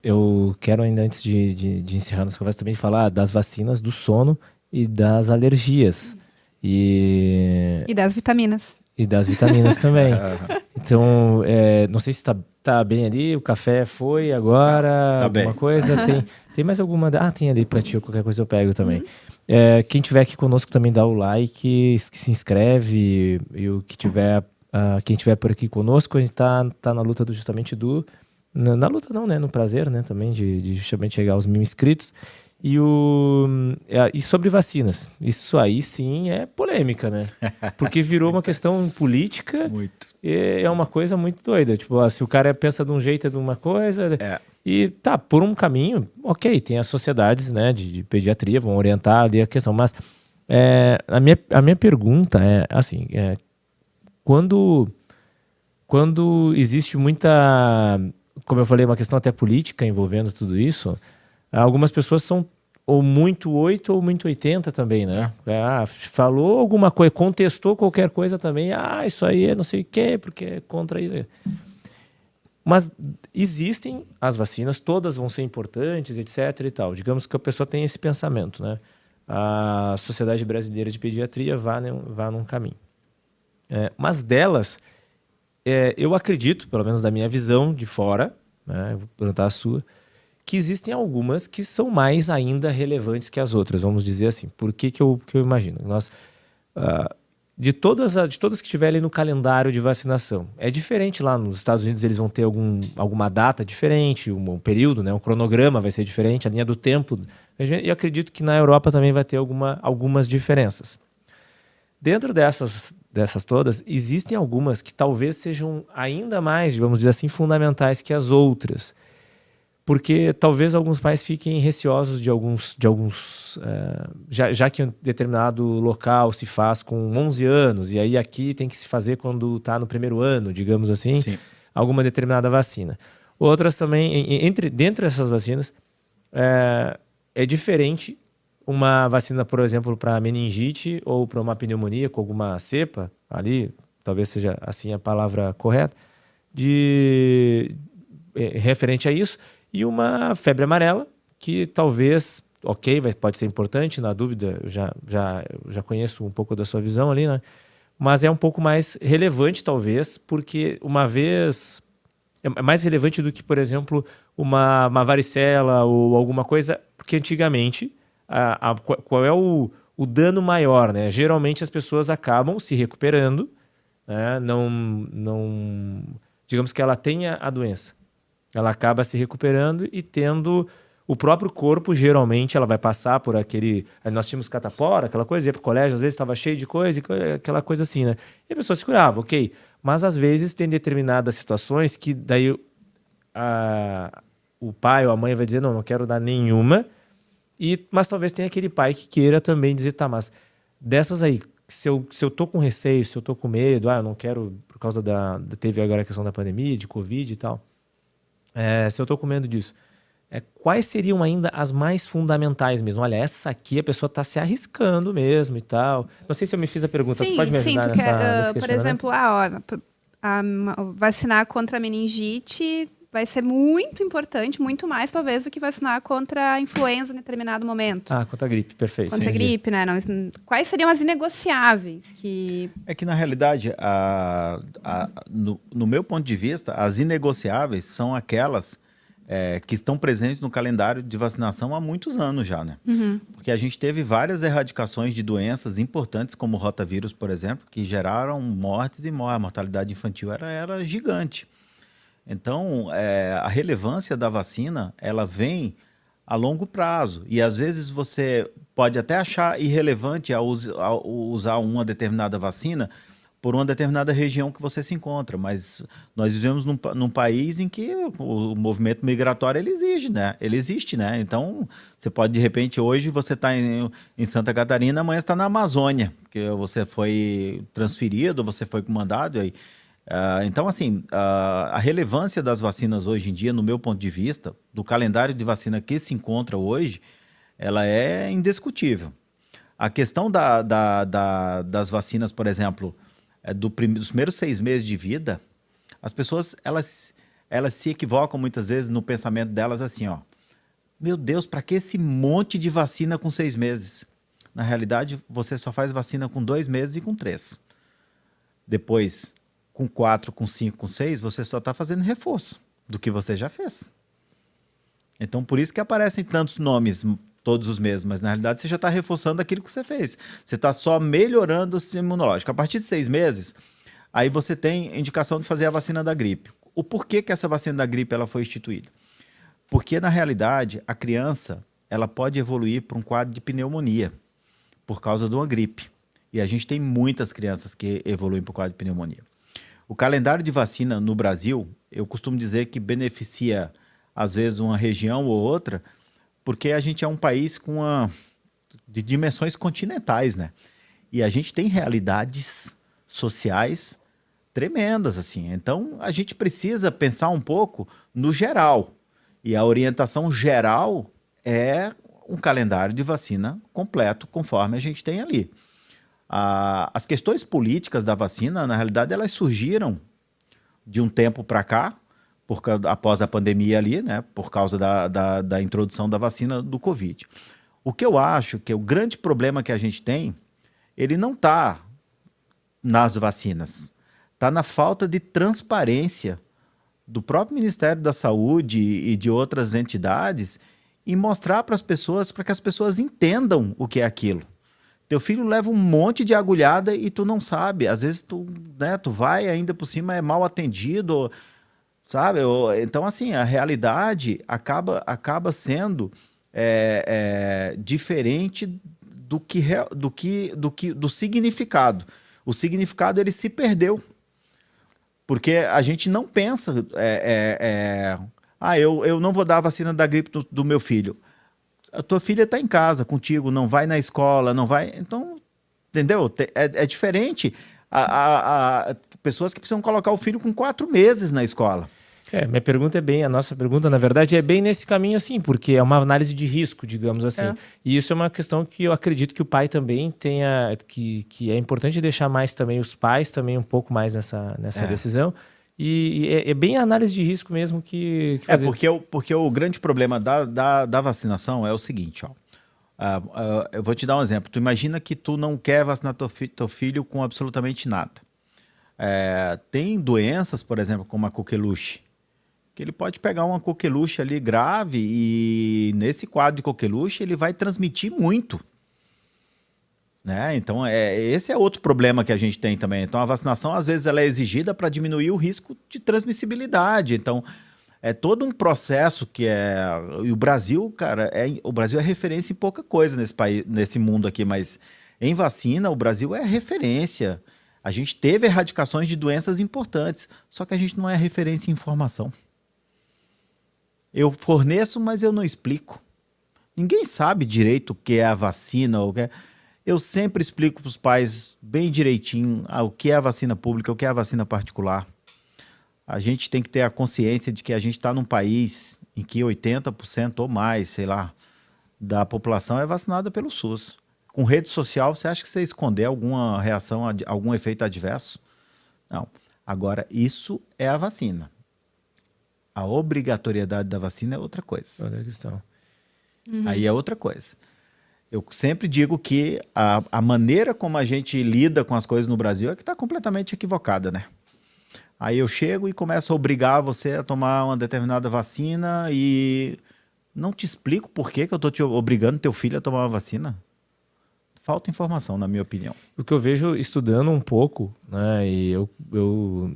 Eu quero ainda, antes de encerrar nossa conversa, também falar das vacinas do sono e das alergias. E, E das vitaminas. e das vitaminas também. Então, não sei se tá bem ali, o café foi agora, Tá alguma bem. coisa. Tem mais alguma? Ah, tem ali pra ti, qualquer coisa eu pego também. Quem tiver aqui conosco também dá o like, se inscreve, e o que tiver, quem tiver por aqui conosco, a gente tá na luta justamente na luta não, né? No prazer, né? Também de justamente chegar aos 1.000 inscritos. E sobre vacinas. Isso aí sim é polêmica, né? Porque virou uma questão política. Muito. É uma coisa muito doida. Tipo, se o cara pensa de um jeito é de uma coisa. É. E tá, por um caminho, ok, tem as sociedades, né, de pediatria, vão orientar ali a questão. Mas a minha pergunta é assim: quando existe muita, como eu falei, uma questão até política envolvendo tudo isso, algumas pessoas são ou muito 8 ou muito 80 também, né? Falou alguma coisa, contestou qualquer coisa também, isso aí é não sei o quê, porque é contra isso. Mas existem as vacinas, todas vão ser importantes, etc e tal. Digamos que a pessoa tem esse pensamento, né? A Sociedade Brasileira de Pediatria vá num caminho. Mas delas, eu acredito, pelo menos da minha visão de fora, né? Eu vou perguntar a sua, que existem algumas que são mais ainda relevantes que as outras, vamos dizer assim. Por que eu imagino? De todas que estiverem no calendário de vacinação, é diferente lá nos Estados Unidos, eles vão ter alguma data diferente, um período, né? Um cronograma vai ser diferente, a linha do tempo. E acredito que na Europa também vai ter algumas diferenças. Dentro dessas todas, existem algumas que talvez sejam ainda mais, vamos dizer assim, fundamentais que as outras. Porque talvez alguns pais fiquem receosos de alguns já que um determinado local se faz com 11 anos, e aí aqui tem que se fazer quando está no primeiro ano, digamos assim, Sim. alguma determinada vacina. Outras também, dentro dessas vacinas, é diferente uma vacina, por exemplo, para meningite ou para uma pneumonia com alguma cepa, ali, talvez seja assim a palavra correta, referente a isso, e uma febre amarela, que talvez, pode ser importante, na dúvida, eu já conheço um pouco da sua visão ali, né? Mas é um pouco mais relevante, talvez, porque uma vez... É mais relevante do que, por exemplo, uma varicela ou alguma coisa, porque antigamente, qual é o dano maior, né? Geralmente as pessoas acabam se recuperando, né? Não, digamos que ela tenha a doença. Ela acaba se recuperando e tendo o próprio corpo, geralmente, ela vai passar por aquele... Nós tínhamos catapora, aquela coisa, ia pro colégio, às vezes estava cheio de coisa, aquela coisa assim, né? E a pessoa se curava, ok. Mas, às vezes, tem determinadas situações que daí o pai ou a mãe vai dizer, não quero dar nenhuma. Mas talvez tenha aquele pai que queira também dizer, tá, mas dessas aí, se eu tô com receio, se eu tô com medo, eu não quero, por causa teve agora a questão da pandemia, de Covid e tal, se eu estou com medo disso, quais seriam ainda as mais fundamentais mesmo? Olha, essa aqui a pessoa está se arriscando mesmo e tal. Não sei se eu me fiz a pergunta. Tu pode me ajudar tu quer, nesse por questionamento? exemplo, vacinar contra a meningite vai ser muito importante, muito mais talvez do que vacinar contra a influenza em determinado momento. Contra a gripe, perfeito. Contra a gripe, né? Não, quais seriam as inegociáveis que... É que, na realidade, no meu ponto de vista, as inegociáveis são aquelas que estão presentes no calendário de vacinação há muitos anos já, né? Porque a gente teve várias erradicações de doenças importantes, como o rotavírus, por exemplo, que geraram mortes e a mortalidade infantil era gigante. Então, a relevância da vacina, ela vem a longo prazo. E, às vezes, você pode até achar irrelevante usar uma determinada vacina por uma determinada região que você se encontra. Mas nós vivemos num país em que o movimento migratório ele existe, né? Então, você pode, de repente, hoje você está em Santa Catarina, amanhã está na Amazônia, porque você foi transferido, você foi comandado aí. Então, assim, a relevância das vacinas hoje em dia, no meu ponto de vista, do calendário de vacina que se encontra hoje, ela é indiscutível. A questão das vacinas, por exemplo, dos primeiros 6 meses de vida, as pessoas, elas elas se equivocam muitas vezes no pensamento delas assim, ó. Meu Deus, para que esse monte de vacina com 6 meses? Na realidade, você só faz vacina com 2 meses e com 3. Depois, com 4, com 5, com 6, você só está fazendo reforço do que você já fez. Então, por isso que aparecem tantos nomes, todos os mesmos, mas na realidade você já está reforçando aquilo que você fez. Você está só melhorando o sistema imunológico. A partir de 6 meses, aí você tem indicação de fazer a vacina da gripe. O porquê que essa vacina da gripe ela foi instituída? Porque, na realidade, a criança ela pode evoluir para um quadro de pneumonia por causa de uma gripe. E a gente tem muitas crianças que evoluem para o quadro de pneumonia. O calendário de vacina no Brasil, eu costumo dizer que beneficia, às vezes, uma região ou outra, porque a gente é um país de dimensões continentais, né? E a gente tem realidades sociais tremendas, assim. Então, a gente precisa pensar um pouco no geral. E a orientação geral é um calendário de vacina completo, conforme a gente tem ali. As questões políticas da vacina, na realidade, elas surgiram de um tempo para cá, após a pandemia ali, né, por causa da introdução da vacina do Covid. O que eu acho que o grande problema que a gente tem, ele não está nas vacinas, está na falta de transparência do próprio Ministério da Saúde e de outras entidades em mostrar para as pessoas, para que as pessoas entendam o que é aquilo. Teu filho leva um monte de agulhada e tu não sabe. Às vezes tu vai ainda por cima, é mal atendido, sabe? Então, assim, a realidade acaba sendo diferente do significado. O significado ele se perdeu. Porque a gente não pensa, eu não vou dar a vacina da gripe do meu filho. A tua filha está em casa contigo, não vai na escola, não vai... Então, entendeu? É diferente. Pessoas que precisam colocar o filho com 4 meses na escola. Minha pergunta a nossa pergunta, na verdade, é bem nesse caminho assim, porque é uma análise de risco, digamos assim. E isso é uma questão que eu acredito que o pai também tenha, que é importante deixar mais também os pais também um pouco mais nessa decisão. E é bem a análise de risco mesmo que fazer. Porque o grande problema da vacinação é o seguinte, ó. Eu vou te dar um exemplo. Tu imagina que tu não quer vacinar teu filho com absolutamente nada. Tem doenças, por exemplo, como a coqueluche, que ele pode pegar uma coqueluche ali grave e nesse quadro de coqueluche ele vai transmitir muito. Né? Então, esse é outro problema que a gente tem também. Então, a vacinação, às vezes, ela é exigida para diminuir o risco de transmissibilidade. Então, é todo um processo que E o Brasil, cara, o Brasil é referência em pouca coisa nesse mundo aqui, mas em vacina, o Brasil é referência. A gente teve erradicações de doenças importantes, só que a gente não é referência em informação. Eu forneço, mas eu não explico. Ninguém sabe direito o que é a vacina, o que é... Eu sempre explico para os pais bem direitinho o que é a vacina pública, o que é a vacina particular. A gente tem que ter a consciência de que a gente está num país em que 80% ou mais, sei lá, da população é vacinada pelo SUS. Com rede social, você acha que você esconder alguma reação, algum efeito adverso? Não. Agora, isso é a vacina. A obrigatoriedade da vacina é outra coisa. Outra questão. Aí é outra coisa. Eu sempre digo que a maneira como a gente lida com as coisas no Brasil é que está completamente equivocada, né? Aí eu chego e começo a obrigar você a tomar uma determinada vacina e não te explico por que eu estou te obrigando teu filho a tomar uma vacina. Falta informação, na minha opinião. O que eu vejo estudando um pouco, né, e eu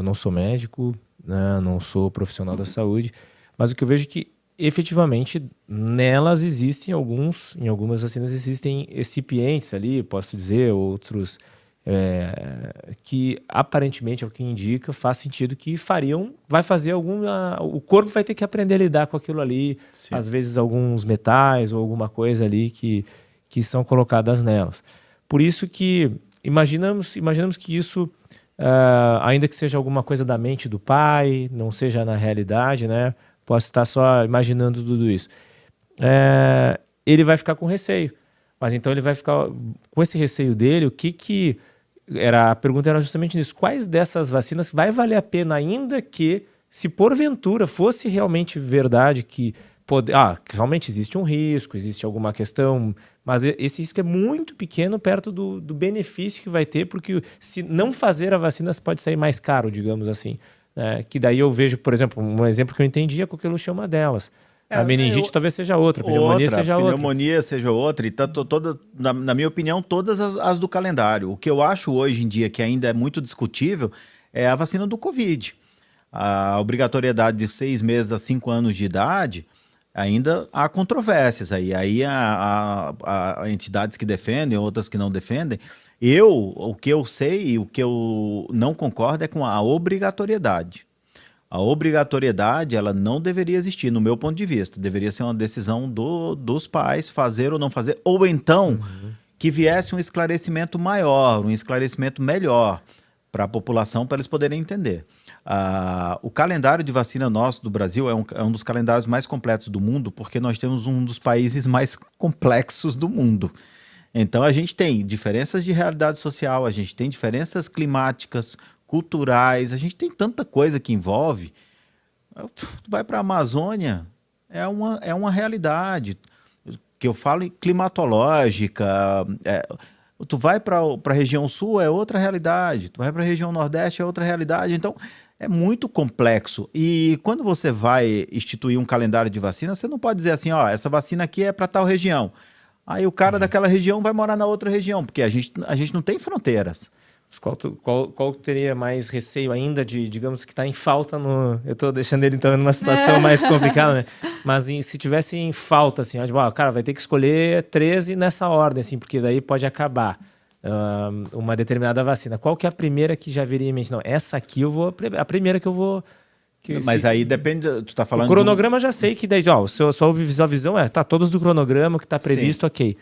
não sou médico, né, não sou profissional da saúde, mas o que eu vejo é que efetivamente nelas existem em algumas vacinas existem recipientes ali, posso dizer, outros que aparentemente é o que indica, faz sentido que vai fazer o corpo vai ter que aprender a lidar com aquilo ali. Sim. Às vezes alguns metais ou alguma coisa ali que são colocadas nelas. Por isso que imaginamos que isso, ainda que seja alguma coisa da mente do pai, não seja na realidade, né? Posso estar só imaginando tudo isso. Ele vai ficar com receio. Mas então ele vai ficar com esse receio dele. A pergunta era justamente nisso. Quais dessas vacinas vai valer a pena, ainda que se porventura fosse realmente verdade que realmente existe um risco, existe alguma questão, mas esse risco é muito pequeno perto do benefício que vai ter, porque se não fazer a vacina pode sair mais caro, digamos assim. Que daí eu vejo, por exemplo, um exemplo que eu entendi, a coqueluche é uma delas. A meningite talvez seja outra, a pneumonia seja outra. Pneumonia seja outra, e todas, na minha opinião, todas as do calendário. O que eu acho hoje em dia que ainda é muito discutível é a vacina do Covid. A obrigatoriedade de 6 meses a 5 anos de idade, ainda há controvérsias aí. Aí há entidades que defendem, outras que não defendem. O que eu sei e o que eu não concordo é com a obrigatoriedade. A obrigatoriedade, ela não deveria existir, no meu ponto de vista. Deveria ser uma decisão dos pais fazer ou não fazer, ou então que viesse um esclarecimento maior, um esclarecimento melhor para a população, para eles poderem entender. O calendário de vacina nosso do Brasil é um dos calendários mais completos do mundo, porque nós temos um dos países mais complexos do mundo. Então a gente tem diferenças de realidade social, a gente tem diferenças climáticas, culturais, a gente tem tanta coisa que envolve. Tu vai para a Amazônia, é uma realidade que eu falo climatológica. Tu vai para a região sul, é outra realidade. Tu vai para a região nordeste, é outra realidade. Então, é muito complexo. E quando você vai instituir um calendário de vacina, você não pode dizer assim, essa vacina aqui é para tal região. Aí o cara daquela região vai morar na outra região, porque a gente não tem fronteiras. Qual teria mais receio ainda de, digamos, que está em falta no... Eu estou deixando ele então numa situação mais complicada, né? Mas se tivesse em falta, assim, cara, vai ter que escolher 13 nessa ordem, assim, porque daí pode acabar uma determinada vacina. Qual que é a primeira que já viria em mente? Não, essa aqui a primeira que eu vou... Mas aí depende, tu tá falando... O cronograma já sei que daí, sua visão todos do cronograma que está previsto, sim. Ok.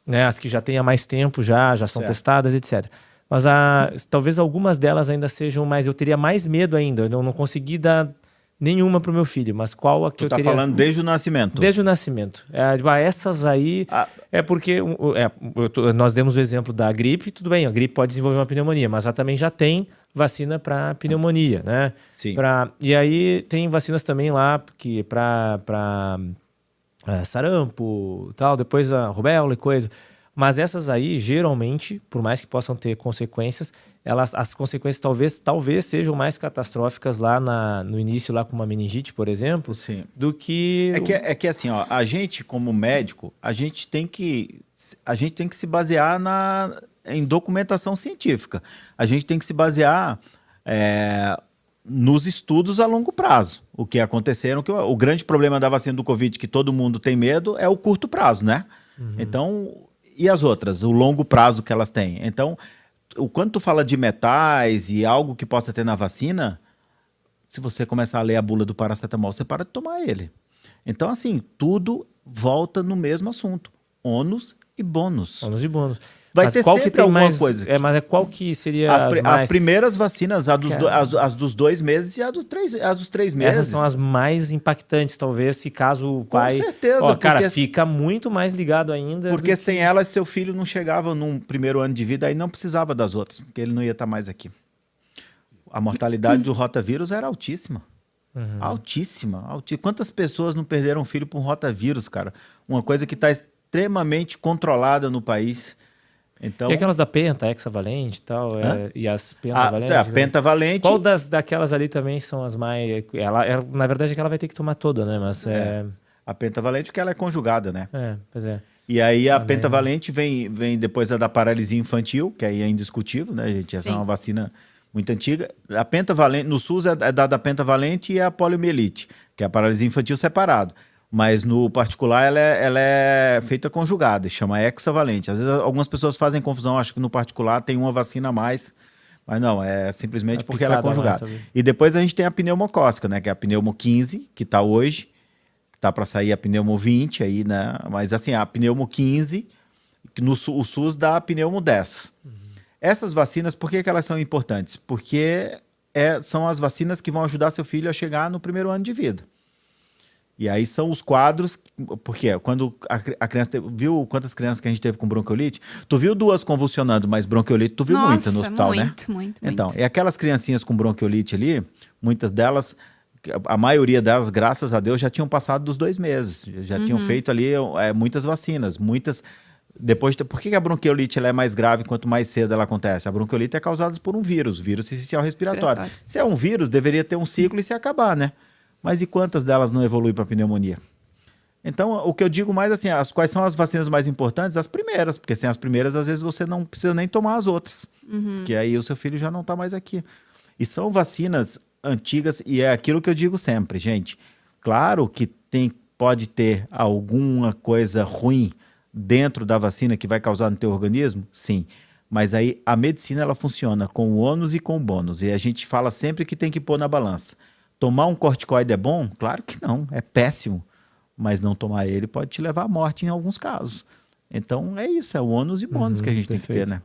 Né? As que já têm há mais tempo, já são testadas, etc. Mas talvez algumas delas ainda sejam mais... Eu teria mais medo ainda. Eu não consegui dar nenhuma para o meu filho. Mas qual a que eu teria... Tu tá falando desde o nascimento? Desde o nascimento. Essas aí... É porque nós demos o exemplo da gripe. Tudo bem, a gripe pode desenvolver uma pneumonia. Mas também já tem vacina para pneumonia, né? Sim. E aí tem vacinas também lá para sarampo, tal. Depois a rubéola e coisa... Mas essas aí, geralmente, por mais que possam ter consequências, as consequências talvez sejam mais catastróficas lá no início, lá com uma meningite, por exemplo, sim. Do que... É que assim, a gente como médico, a gente tem que se basear em documentação científica. A gente tem que se basear nos estudos a longo prazo. O que aconteceram, o grande problema da vacina do Covid, que todo mundo tem medo, é o curto prazo, né? Então... E as outras, o longo prazo que elas têm. Então, quando tu fala de metais e algo que possa ter na vacina, se você começar a ler a bula do paracetamol, você para de tomar ele. Então, assim, tudo volta no mesmo assunto. Ônus e bônus. Ônus e bônus. Vai mas ter qual sempre que tem alguma mais, coisa. Mas qual que seria as primeiras vacinas, as dos 2 meses e as dos 3 meses. Essas são as mais impactantes, talvez, se caso o pai... Com certeza. Cara, fica muito mais ligado ainda. Porque sem elas, seu filho não chegava num primeiro ano de vida, aí não precisava das outras, porque ele não ia estar mais aqui. A mortalidade do rotavírus era altíssima. Altíssima. Quantas pessoas não perderam filho por um rotavírus, cara? Uma coisa que está extremamente controlada no país. Então... E aquelas da penta, hexavalente e tal, e as pentavalentes? A pentavalente... Qual daquelas ali também são as mais... na verdade, é que ela vai ter que tomar toda, né? Mas A pentavalente, porque ela é conjugada, né? Pois é. E aí a pentavalente vem depois da paralisia infantil, que aí é indiscutível, né, gente? Essa é uma vacina muito antiga. A pentavalente, no SUS é dada a pentavalente e a poliomielite, que é a paralisia infantil separado. Mas no particular ela é feita conjugada, chama hexavalente. Às vezes algumas pessoas fazem confusão, acham que no particular tem uma vacina a mais, mas não, é simplesmente porque ela é conjugada. E depois a gente tem a pneumocócica, né, que é a pneumo 15, que está hoje, está para sair a pneumo 20 aí, né? Mas assim, a pneumo 15, o SUS dá a pneumo 10. Essas vacinas, por que elas são importantes? Porque são as vacinas que vão ajudar seu filho a chegar no primeiro ano de vida. E aí são os quadros, porque quando a criança viu quantas crianças que a gente teve com bronquiolite? Tu viu 2 convulsionando, mas bronquiolite tu viu muita no hospital, né? Muito. Então, e aquelas criancinhas com bronquiolite ali, muitas delas a maioria delas, graças a Deus, já tinham passado dos 2 meses. Já tinham feito ali muitas vacinas, muitas... Por que a bronquiolite ela é mais grave quanto mais cedo ela acontece? A bronquiolite é causada por um vírus essencial respiratório. Se é um vírus, deveria ter um ciclo e se acabar, né? Mas e quantas delas não evoluem para pneumonia? Então, o que eu digo mais assim, quais são as vacinas mais importantes? As primeiras, porque sem as primeiras, às vezes você não precisa nem tomar as outras, porque aí o seu filho já não está mais aqui. E são vacinas antigas e é aquilo que eu digo sempre, gente. Claro que pode ter alguma coisa ruim dentro da vacina que vai causar no teu organismo? Sim. Mas aí a medicina ela funciona com o ônus e com o bônus. E a gente fala sempre que tem que pôr na balança. Tomar um corticoide é bom? Claro que não, é péssimo. Mas não tomar ele pode te levar à morte em alguns casos. Então é isso, é o ônus e bônus que a gente tem que ter, né?